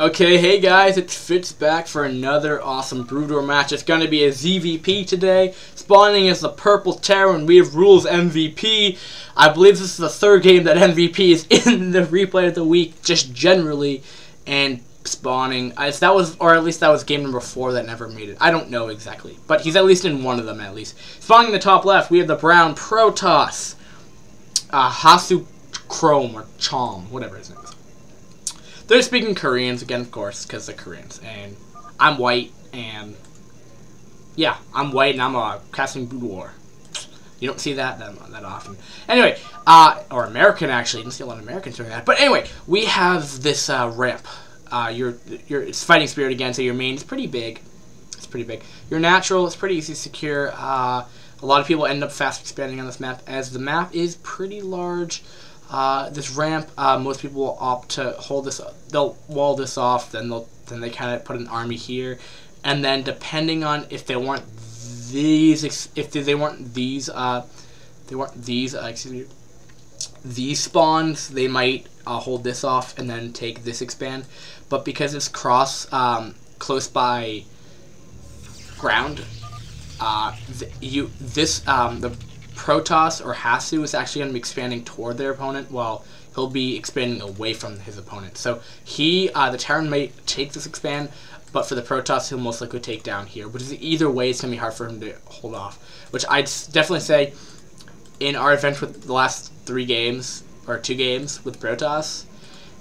Okay, hey guys, it's Fitz back for another awesome Brood match. It's going to be a ZVP today. Spawning is the purple Terran. We have RuaL.Mvp. I believe this is the third game that MVP is in the replay of the week, just generally. And spawning, that was game number 4 that never made it. I don't know exactly, but he's at least in one of them at least. Spawning in the top left, we have the brown Protoss. Hasu Chrome or Chom, whatever his name is. They're speaking Koreans again, of course, because they're Koreans. And I'm white, and yeah, I'm white, and I'm casting Brood War. You don't see that often. Anyway, or American actually. You don't see a lot of Americans doing that. But anyway, we have this ramp. It's fighting spirit again, so your main is pretty big. It's pretty big. Your natural is pretty easy to secure. A lot of people end up fast expanding on this map, as the map is pretty large. This ramp, most people will opt to hold this. They'll wall this off. Then they kind of put an army here, and then depending on if they want these, these spawns, they might hold this off and then take this expand. But because it's close by ground, the Protoss or Hasu is actually going to be expanding toward their opponent, while he'll be expanding away from his opponent. So the Terran may take this expand, but for the Protoss, he'll most likely take down here. Which is either way, it's going to be hard for him to hold off. Which I'd definitely say, in our event with the last 3 games, or 2 games with Protoss,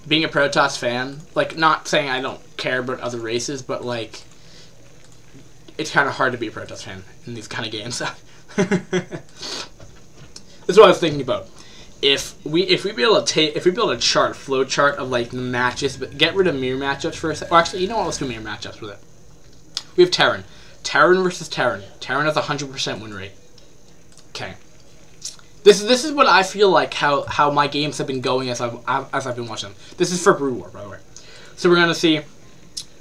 being a Protoss fan, like, not saying I don't care about other races, but like, it's kind of hard to be a Protoss fan in these kind of games. That's what I was thinking about. If we build a flow chart of like the matches, but get rid of mirror matchups for a second. Well, actually, you know what? Let's do mirror matchups with it. We have Terran versus Terran. Terran has 100% win rate. Okay. This is what I feel like how my games have been going as I've been watching them. This is for Brood War, by the way. So we're gonna see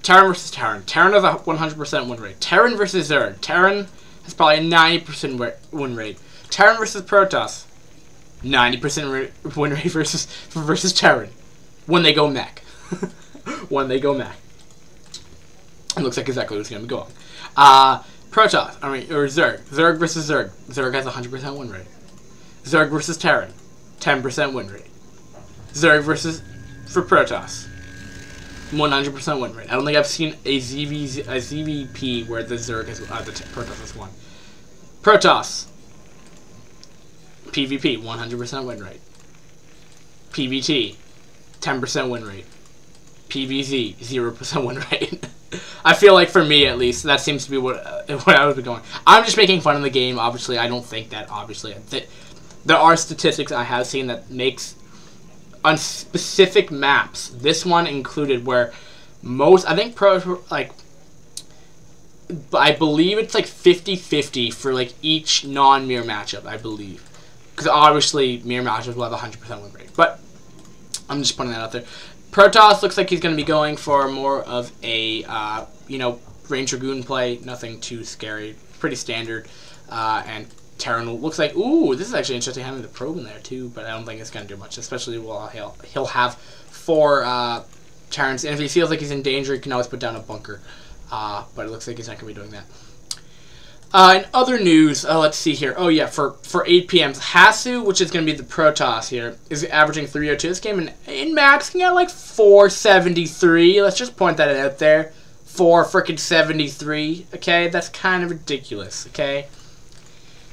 Terran versus Terran. Terran has a 100% win rate. Terran versus Zerg. Terran has probably a 90% win rate. Terran versus Protoss, 90% win rate versus Terran when they go mech. When they go mech. It looks like exactly what's going to be going. Protoss, or Zerg. Zerg versus Zerg. Zerg has a 100% win rate. Zerg versus Terran, 10% win rate. Zerg for Protoss, 100% win rate. I don't think I've seen a ZVP where the Zerg has, the Protoss has won. Protoss, PvP, 100% win rate. PvT, 10% win rate. PvZ, 0% win rate. I feel like, for me at least, that seems to be what I would be going. I'm just making fun of the game, obviously. I don't think that, obviously. There are statistics I have seen that makes, on specific maps, this one included, where most, I think I believe it's like 50-50 for like each non-mirror matchup, I believe. Because obviously mirror matchups will have a 100% win rate. But I'm just putting that out there. Protoss looks like he's going to be going for more of a, Range Dragoon play. Nothing too scary. Pretty standard. And Terran looks like, ooh, this is actually interesting having the probe in there too. But I don't think it's going to do much. Especially while he'll have 4 Terrans. And if he feels like he's in danger, he can always put down a bunker. But it looks like he's not going to be doing that. In other news, let's see here. Oh yeah, for 8 p.m. Hasu, which is going to be the Protoss here, is averaging 302 this game, and in maxing at like 473. Let's just point that out there. 473. Okay, that's kind of ridiculous. Okay.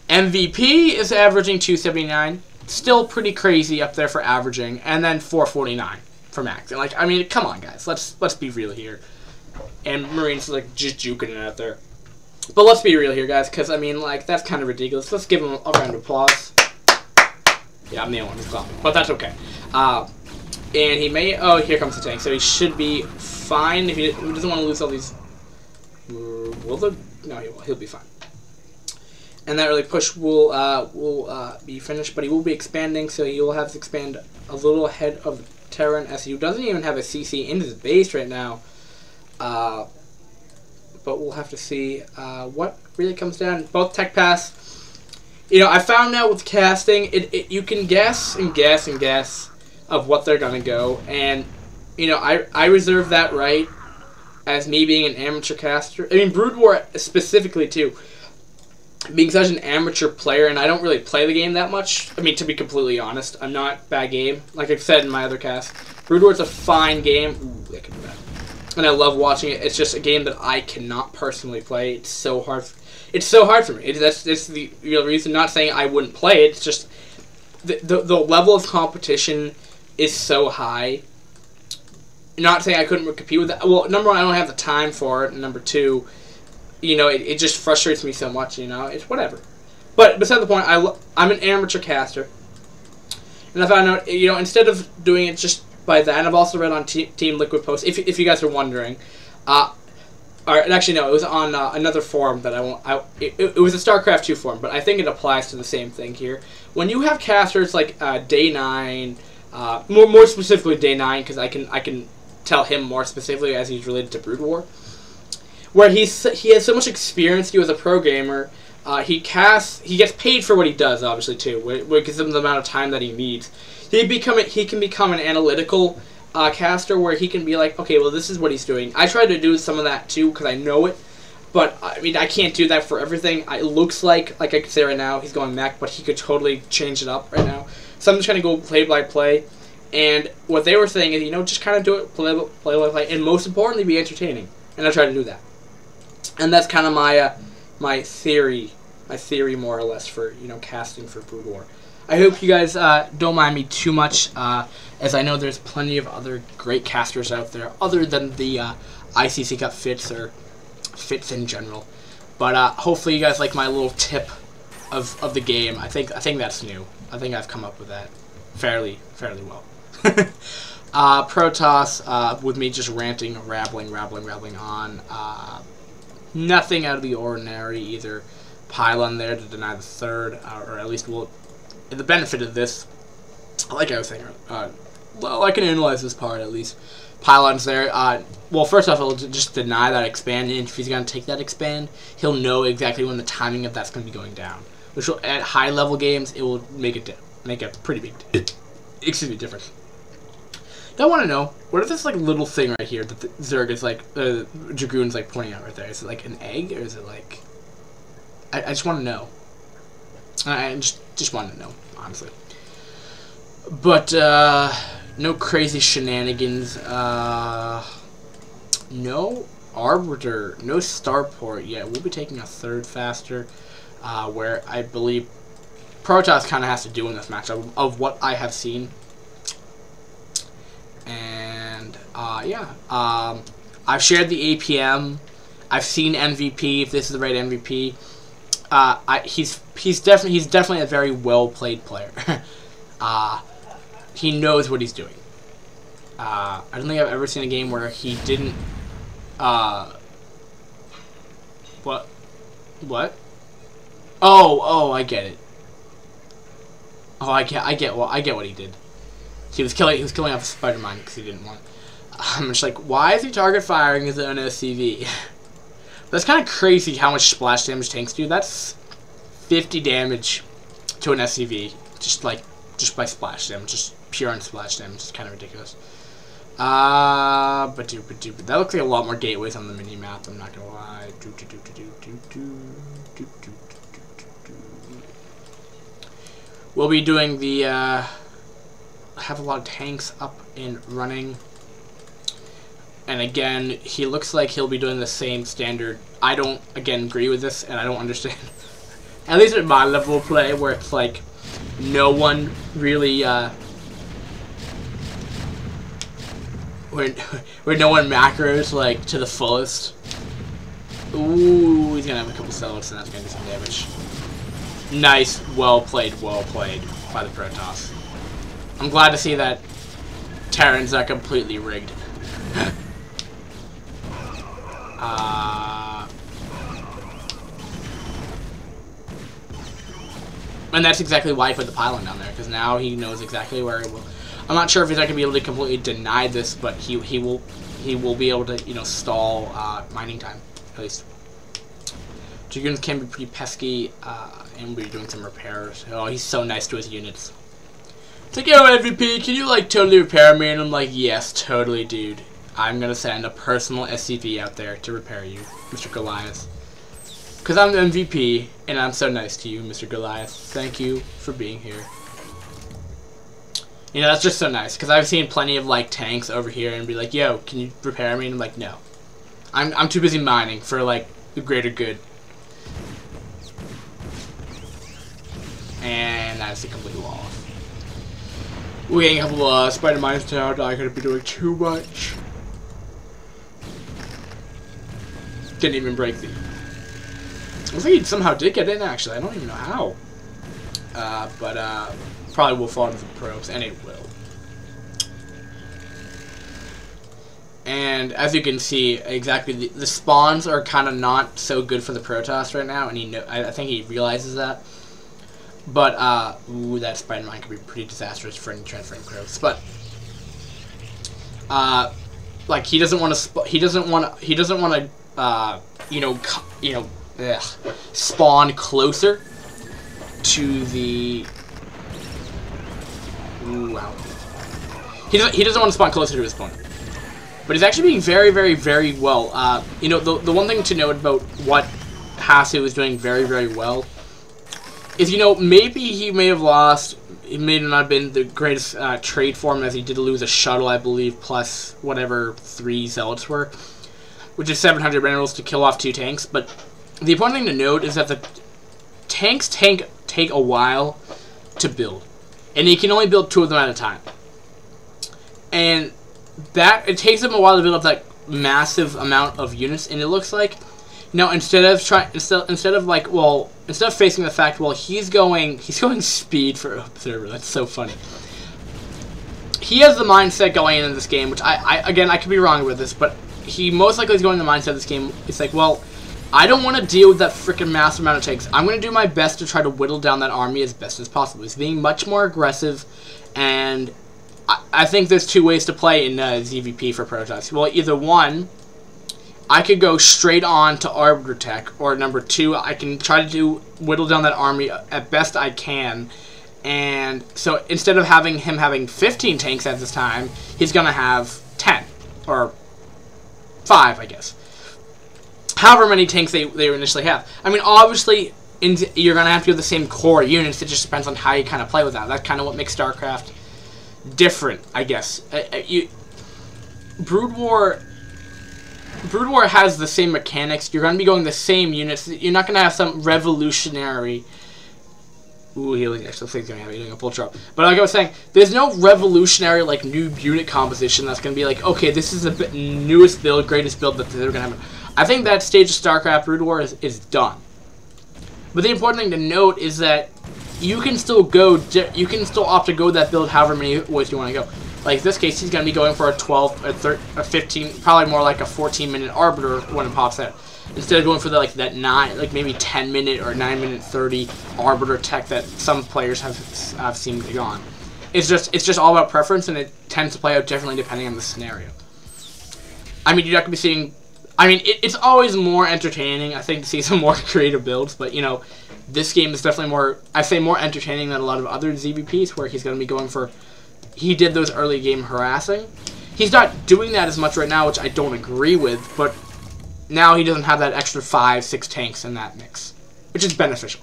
MVP is averaging 279. Still pretty crazy up there for averaging, and then 449 for max. And like, I mean, come on, guys. Let's be real here. And Marine's like just juking it out there. But let's be real here, guys, because, I mean, like, that's kind of ridiculous. Let's give him a round of applause. Yeah, I'm the only one who's clapping, but that's okay. And he may... Oh, here comes the tank. So he should be fine. If he doesn't want to lose all these... No, he'll be fine. And that early push will be finished, but he will be expanding, so he will have to expand a little ahead of Terran, as he doesn't even have a CC in his base right now. But we'll have to see what really comes down. Both tech pass. I found out with casting, you can guess and guess and guess of what they're going to go. And, you know, I reserve that right as me being an amateur caster. I mean, Brood War specifically, too. Being such an amateur player, and I don't really play the game that much. I mean, to be completely honest, I'm not bad game. Like I said in my other cast, Brood War is a fine game. Ooh, that could be bad. And I love watching it. It's just a game that I cannot personally play. It's so hard. It's so hard for me. That's the real reason. Not saying I wouldn't play it. It's just the level of competition is so high. Not saying I couldn't compete with that. Well, number one, I don't have the time for it. And number two, you know, it just frustrates me so much, you know. It's whatever. But beside the point, I'm an amateur caster. And I found out, you know, instead of doing it just by that, and I've also read on Team Liquid posts, if you guys are wondering. Or actually, no, it was on another forum that I won't... It was a StarCraft 2 forum, but I think it applies to the same thing here. When you have casters like Day 9, more specifically Day 9, because I can tell him more specifically as he's related to Brood War, where he has so much experience as a pro gamer. He gets paid for what he does, obviously, too, which gives him the amount of time that he needs. He can become an analytical caster where he can be like, okay, well, this is what he's doing. I try to do some of that, too, because I know it. But, I mean, I can't do that for everything. It looks like I could say right now, he's going mech, but he could totally change it up right now. So I'm just going to go play by play. And what they were saying is, you know, just kind of do it play by play. And most importantly, be entertaining. And I try to do that. And that's kind of my theory more or less for, you know, casting for Brood War. I hope you guys don't mind me too much, as I know there's plenty of other great casters out there, other than the ICC Cup Fits or Fits in general. But hopefully you guys like my little tip of the game. I think that's new. I think I've come up with that fairly well. Protoss, with me just ranting, rambling on. Nothing out of the ordinary. Either pylon there to deny the third, or at least the benefit of this, like I was saying, well, I can analyze this part at least. Pylon's there. Well, first off, he'll just deny that expand, and if he's going to take that expand, he'll know exactly when the timing of that's going to be going down. Which will, at high level games, it will make a pretty big difference. I want to know, what is this like little thing right here that the Zerg is like, Dragoon's like pointing out right there? Is it like an egg, or is it like? I just want to know. I just want to know, honestly. But no crazy shenanigans. No Arbiter, no Starport yet. We'll be taking a third faster, where I believe Protoss kind of has to do in this match of what I have seen. And yeah, I've shared the APM. I've seen MVP. If this is the right MVP, he's definitely a very well played player. He knows what he's doing. I don't think I've ever seen a game where he didn't. What? Oh, I get it. Oh, I get what he did. He was killing off a Spider-Man because he didn't want. I'm just like, why is he target firing his own SCV? That's kind of crazy how much splash damage tanks do. That's 50 damage to an SCV, just by splash damage, just pure on splash damage. It's kind of ridiculous. But that looks like a lot more gateways on the mini map. I'm not gonna lie. We'll be doing the. Have a lot of tanks up and running. And again, he looks like he'll be doing the same standard. I don't, again, agree with this, and I don't understand. At least at my level of play, where it's like, no one really, where no one macros, like, to the fullest. Ooh, he's gonna have a couple celots, and that's gonna do some damage. Nice, well played by the Protoss. I'm glad to see that Terran's not completely rigged. And that's exactly why he put the pylon down there, because now he knows exactly where he will. I'm not sure if he's not going to be able to completely deny this, but he will be able to, you know, stall mining time, at least. Dragoons can be pretty pesky, and we'll be doing some repairs. Oh, he's so nice to his units. It's like, yo, MVP, can you, like, totally repair me? And I'm like, yes, totally, dude. I'm gonna send a personal SCV out there to repair you, Mr. Goliath. Because I'm the MVP, and I'm so nice to you, Mr. Goliath. Thank you for being here. You know, that's just so nice, because I've seen plenty of, like, tanks over here and be like, yo, can you repair me? And I'm like, no. I'm too busy mining for, like, the greater good. And that's a complete wall. We're getting a couple spider mines down. I could be doing too much. Didn't even break the. Looks like he somehow did get in, actually. I don't even know how. But probably will fall into the probes, and it will. And as you can see, exactly the spawns are kind of not so good for the Protoss right now, and I think he realizes that. But ooh, that spider mine could be pretty disastrous for any transferring probes. But like he doesn't want to spawn closer to the. Ooh, wow. He doesn't want to spawn closer to his opponent. But he's actually being very, very, very well. You know, the one thing to note about what hasu is doing very, very well is, you know, maybe he may have lost. It may not have been the greatest trade for him, as he did lose a shuttle, I believe, plus whatever 3 zealots were, which is 700 minerals to kill off 2 tanks. But the important thing to note is that the tanks take a while to build, and he can only build 2 of them at a time. And that it takes him a while to build up that massive amount of units, and it looks like, you know, instead of facing the fact, well, he's going speed for observer. That's so funny. He has the mindset going into this game, which again, I could be wrong with this, but he most likely is going the mindset of this game. It's like, well, I don't want to deal with that freaking massive amount of tanks. I'm going to do my best to try to whittle down that army as best as possible. He's being much more aggressive, and I think there's 2 ways to play in ZVP for Protoss. Well, either one, I could go straight on to Arbiter Tech, or number 2, I can try to whittle down that army at best I can. And so instead of him having 15 tanks at this time, he's going to have 10, or 5, I guess. However many tanks they initially have. I mean, obviously, you're going to have to do the same core units. It just depends on how you kind of play with that. That's kind of what makes StarCraft different, I guess. Brood War has the same mechanics. You're going to be going the same units. You're not going to have some revolutionary. Ooh, healing next. Looks like he's going to have healing a full drop. But like I was saying, there's no revolutionary like new unit composition that's going to be like, okay, this is the newest build, greatest build that they're going to have. I think that stage of StarCraft Brood War is done. But the important thing to note is that you can still opt to go that build however many ways you want to go. Like in this case, he's going to be going for a 12, a 15, probably more like a 14-minute Arbiter when it pops out, instead of going for that 9, like maybe 10-minute or 9-minute 30 Arbiter tech that some players have seen go on. It's just all about preference, and it tends to play out differently depending on the scenario. I mean, you're not going to be seeing. I mean, it's always more entertaining, I think, to see some more creative builds, but you know, this game is definitely more entertaining than a lot of other ZVPs, where he's going to be going for. He did those early game harassing. He's not doing that as much right now, which I don't agree with, but now he doesn't have that extra 5-6 tanks in that mix, which is beneficial.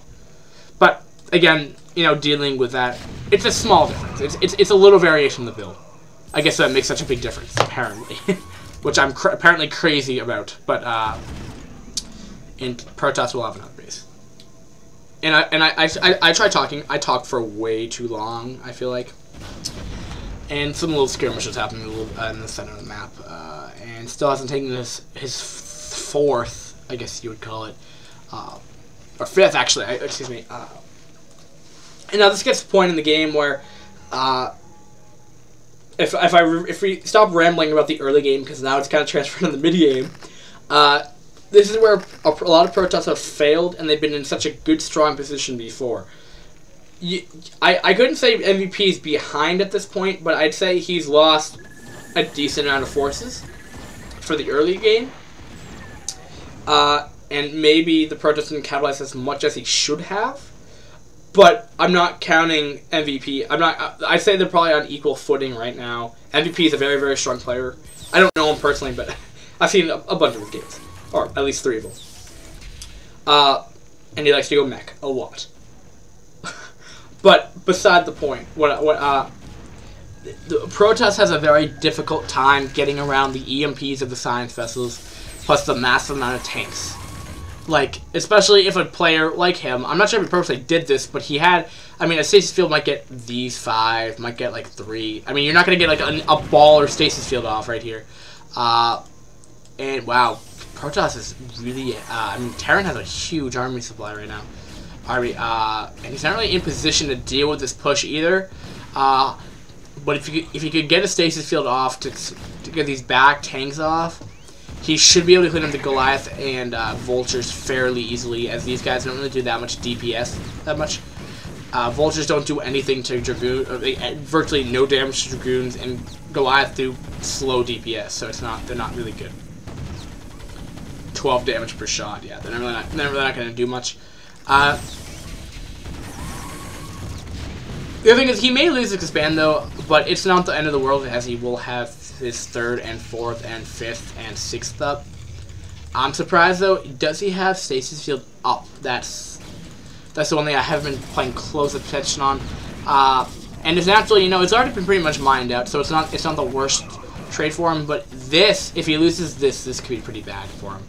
But again, you know, dealing with that, it's a small difference. It's a little variation in the build. I guess that makes such a big difference, apparently, which I'm apparently crazy about. But in Protoss, we'll have another base. And I try talking. I talk for way too long, I feel like. And some little skirmishes happening in the center of the map. And still hasn't taken his 4th, I guess you would call it. Or 5th, actually. Excuse me. And now this gets to the point in the game where if we stop rambling about the early game, because now it's kind of transferred to the mid game, this is where a lot of Protoss have failed, and they've been in such a good, strong position before. I couldn't say MVP is behind at this point, but I'd say he's lost a decent amount of forces for the early game. And maybe the Protoss didn't capitalize as much as he should have. But I'm not counting MVP. I'd say they're probably on equal footing right now. MVP is a very, very strong player. I don't know him personally, but I've seen a bunch of his games. Or at least 3 of them. And he likes to go mech a lot. But beside the point, the Protoss has a very difficult time getting around the EMPs of the science vessels, plus the massive amount of tanks. Like, especially if a player like him, I'm not sure if he purposely did this, but he had, I mean, a stasis field might get these 5, might get like 3. I mean, you're not going to get like a ball or stasis field off right here. And wow, Protoss is really, I mean, Terran has a huge army supply right now. And he's not really in position to deal with this push either. But if you could get a stasis field off to get these back tanks off, he should be able to clean up the Goliath and Vultures fairly easily, as these guys don't really do that much DPS that much. Vultures don't do anything to Dragoon, virtually no damage to Dragoons, and Goliath do slow DPS, so they're not really good. 12 damage per shot, yeah, they're really not going to do much. The other thing is, he may lose his expand though, but it's not the end of the world, as he will have his 3rd and 4th and 5th and 6th up. I'm surprised though, does he have stasis field up? That's the one thing I haven't been playing close attention on. And it's naturally, you know, it's already been pretty much mined out, so it's not the worst trade for him. But this, if he loses this could be pretty bad for him.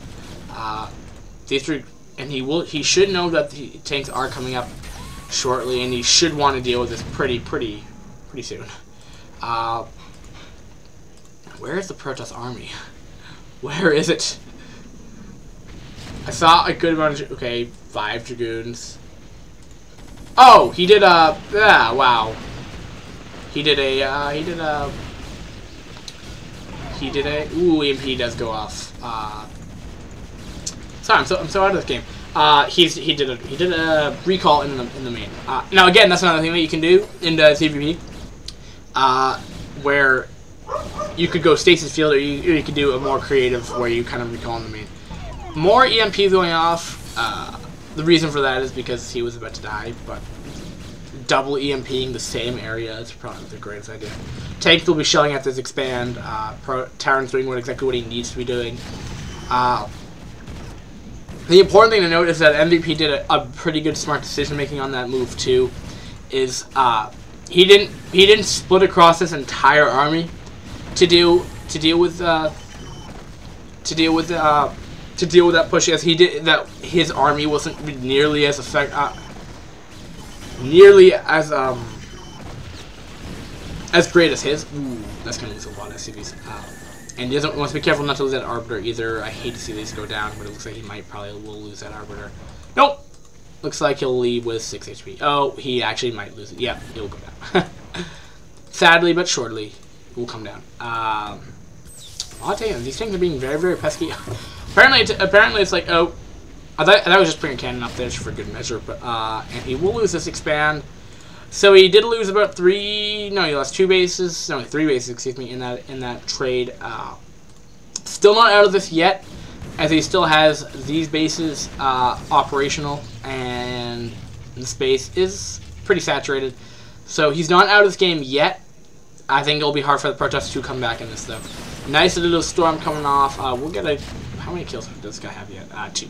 These 3, and he should know that the tanks are coming up shortly, and he should want to deal with this pretty soon. Where is the Protoss army? Where is it? I saw a good amount of... Okay, 5 Dragoons. Oh, he did a... Yeah, wow. He did a... Ooh, EMP does go off. Sorry, I'm so out of this game. He did a recall in the main. Now again, that's another thing that you can do in the CVP, where you could go stasis field, or you could do a more creative where you kind of recall in the main. More EMP going off. The reason for that is because he was about to die, but double EMPing the same area is probably the greatest idea. Tanks will be shelling at this expand. Terran's doing exactly what he needs to be doing. The important thing to note is that MVP did a pretty good smart decision making on that move too. Is he didn't split across this entire army to deal with that push, as he did. That his army wasn't nearly as as great as his. Ooh, that's gonna lose a lot of SCVs. And he wants to be careful not to lose that Arbiter either. I hate to see these go down, but it looks like he will lose that Arbiter. Nope! Looks like he'll leave with 6 HP. Oh, he actually might lose it. Yeah, it will go down. Sadly, but shortly, it will come down. I'll tell you, these things are being very, very pesky. Apparently it's like, oh, I thought I was just bringing a cannon up there for good measure, but, and he will lose this expand. So he did lose about 3, no, he lost 2 bases, no, 3 bases, excuse me, in that trade. Still not out of this yet, as he still has these bases operational, and the space is pretty saturated. So he's not out of this game yet. I think it'll be hard for the Protoss to come back in this, though. Nice little storm coming off. We'll get a... How many kills does this guy have yet? 2.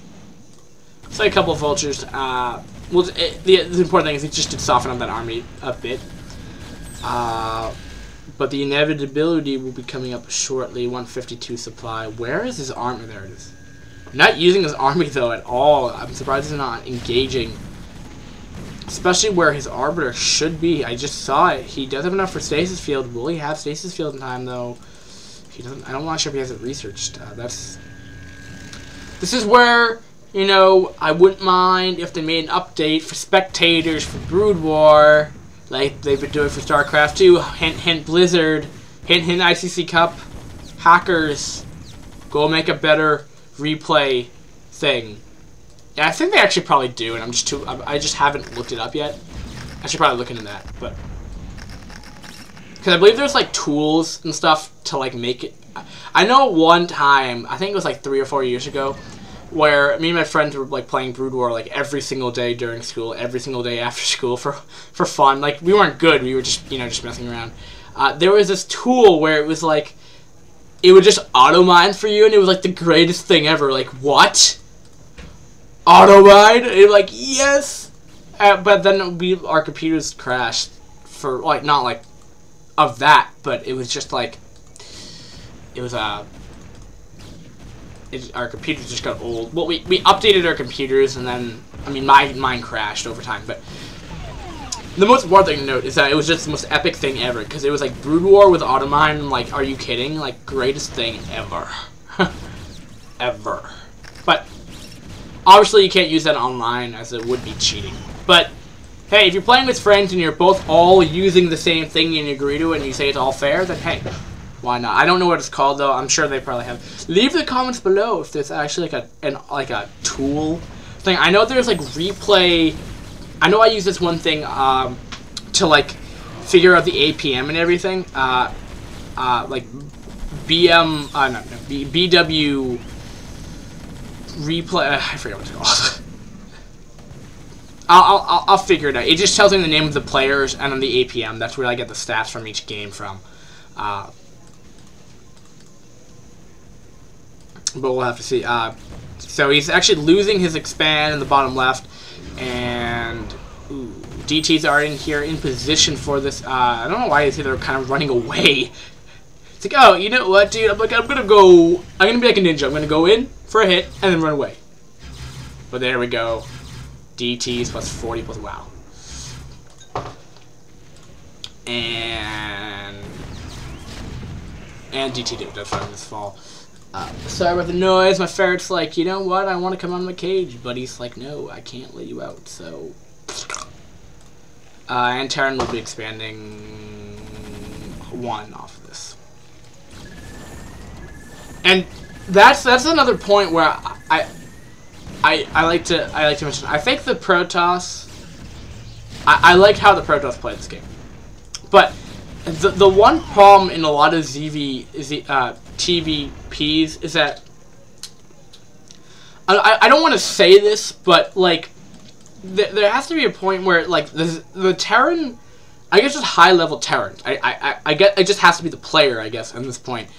So a couple of vultures. The important thing is he just did soften up that army a bit. But the inevitability will be coming up shortly. 152 supply. Where is his army? There it is. Not using his army though at all. I'm surprised he's not engaging. Especially where his Arbiter should be. I just saw it. He does have enough for stasis field. Will he have stasis field in time though? He doesn't. I'm not sure if he has it researched. This is where, you know, I wouldn't mind if they made an update for spectators for Brood War, like they've been doing for StarCraft 2. Hint, hint, Blizzard. Hint, hint, ICC Cup. Hackers, go make a better replay thing. Yeah, I think they actually probably do, and I just haven't looked it up yet. I should probably look into that, but because I believe there's like tools and stuff to like make it. I know one time, I think it was like 3 or 4 years ago, where me and my friends were like playing Brood War like every single day during school, every single day after school for fun. Like we weren't good, we were just just messing around. There was this tool where it was like it would just auto mine for you, and it was like the greatest thing ever. Like what? Auto mine? And you're like yes, but then our computers crashed for like not like of that, but it was just like it was our computers just got old. Well, we updated our computers, and then I mean mine crashed over time. But the most important thing to note is that it was just the most epic thing ever, because it was like Brood War with Automine. Like, are you kidding? Like, greatest thing ever, ever. But obviously, you can't use that online, as it would be cheating. But hey, if you're playing with friends and you're both all using the same thing and you agree to it and you say it's all fair, then hey, why not? I don't know what it's called though. I'm sure they probably have. Leave the comments below if there's actually like a tool thing. I know there's like replay. I know I use this one thing to like figure out the APM and everything. Like BW replay. I forget what it's called. I'll figure it out. It just tells me the name of the players and then the APM. That's where I get the stats from each game from. But we'll have to see. So he's actually losing his expand in the bottom left, and ooh, DT's already in here in position for this. I don't know why he's either kind of running away. It's like, oh, you know what, dude? I'm gonna be like a ninja. I'm gonna go in for a hit and then run away. But there we go. DT's plus 40 plus wow. And DT did that's right this fall. Sorry about the noise. My ferret's like, you know what? I want to come out of my cage, but he's like, no, I can't let you out. So, and Terran will be expanding 1 off of this. And that's another point where I like to mention. I think the Protoss. I liked how the Protoss played this game, but the one problem in a lot of TVPs is that I don't want to say this, but like there has to be a point where like the Terran, I guess just high level Terran. I get it just has to be the player, I guess, at this point.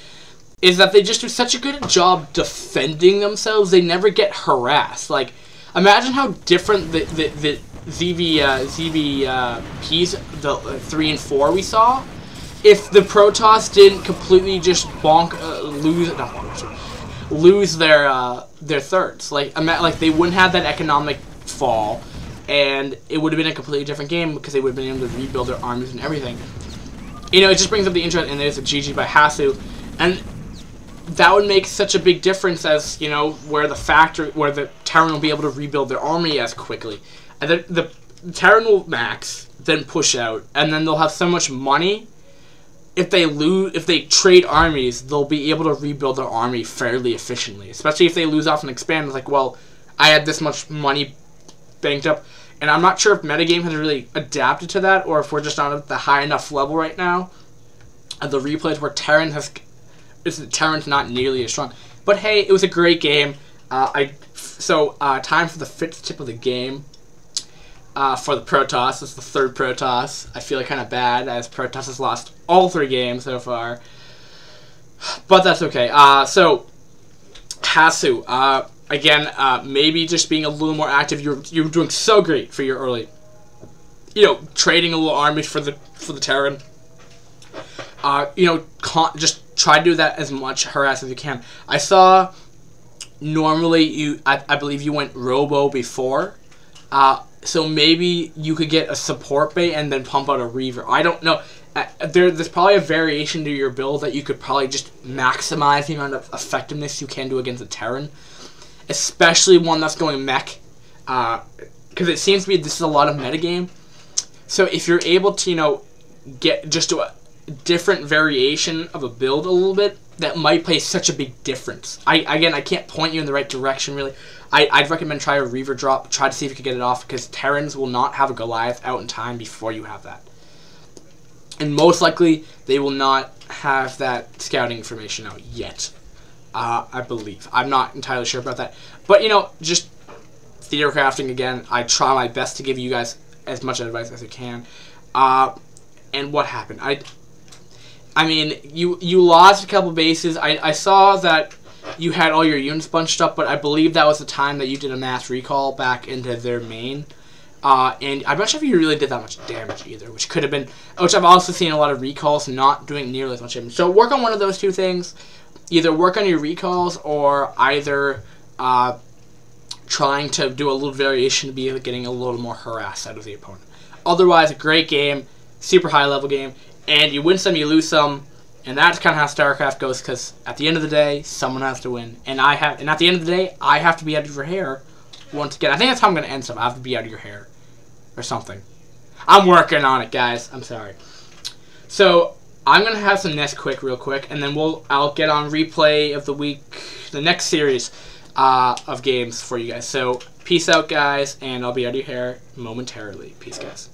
Is that they just do such a good job defending themselves, they never get harassed. Like, imagine how different the ZVPs, the 3 and 4 we saw, if the Protoss didn't completely just lose their thirds. Like they wouldn't have that economic fall, and it would have been a completely different game because they would have been able to rebuild their armies and everything. You know, it just brings up the interest, and there's a GG by Hasu, and that would make such a big difference as, you know, where the Terran will be able to rebuild their army as quickly. And the Terran will max, then push out, and then they'll have so much money. If they trade armies, they'll be able to rebuild their army fairly efficiently. Especially if they lose off and expand. It's like, well, I had this much money banked up. And I'm not sure if metagame has really adapted to that, or if we're just not at the high enough level right now. The replays where Terran's not nearly as strong. But hey, it was a great game. Time for the fifth tip of the game. For the Protoss. This is the third Protoss. I feel kind of bad, as Protoss has lost all 3 games so far. But that's okay. So, Hasu. Again, maybe just being a little more active. You're doing so great for your early, you know, trading a little armies for the Terran. You know, just try to do that as much harass as you can. I saw normally I believe you went Robo before, so maybe you could get a support bait and then pump out a Reaver. I don't know. There's probably a variation to your build that you could probably just maximize the amount of effectiveness you can do against a Terran, especially one that's going mech, because it seems to be this is a lot of metagame. So if you're able to, you know, do a different variation of a build a little bit, that might play such a big difference. I can't point you in the right direction really. I'd recommend try a Reaver drop, try to see if you can get it off, because Terrans will not have a Goliath out in time before you have that. And most likely, they will not have that scouting information out yet. I believe. I'm not entirely sure about that. But, you know, just theater crafting again. I try my best to give you guys as much advice as I can. And what happened? I mean, you lost a couple bases. I saw that you had all your units bunched up, but I believe that was the time that you did a mass recall back into their main. And I'm not sure if you really did that much damage either, which could have been, which I've also seen a lot of recalls not doing nearly as much damage. So work on one of those two things. Either work on your recalls or either trying to do a little variation to be getting a little more harassed out of the opponent. Otherwise, a great game, super high level game, and you win some, you lose some, and that's kind of how StarCraft goes. Because at the end of the day, someone has to win, and at the end of the day, I have to be out of your hair once again. I think that's how I'm gonna end some. I have to be out of your hair, or something. I'm working on it, guys. I'm sorry. So I'm gonna have some Nesquik real quick, and then I'll get on replay of the week, the next series of games for you guys. So peace out, guys, and I'll be out of your hair momentarily. Peace, guys.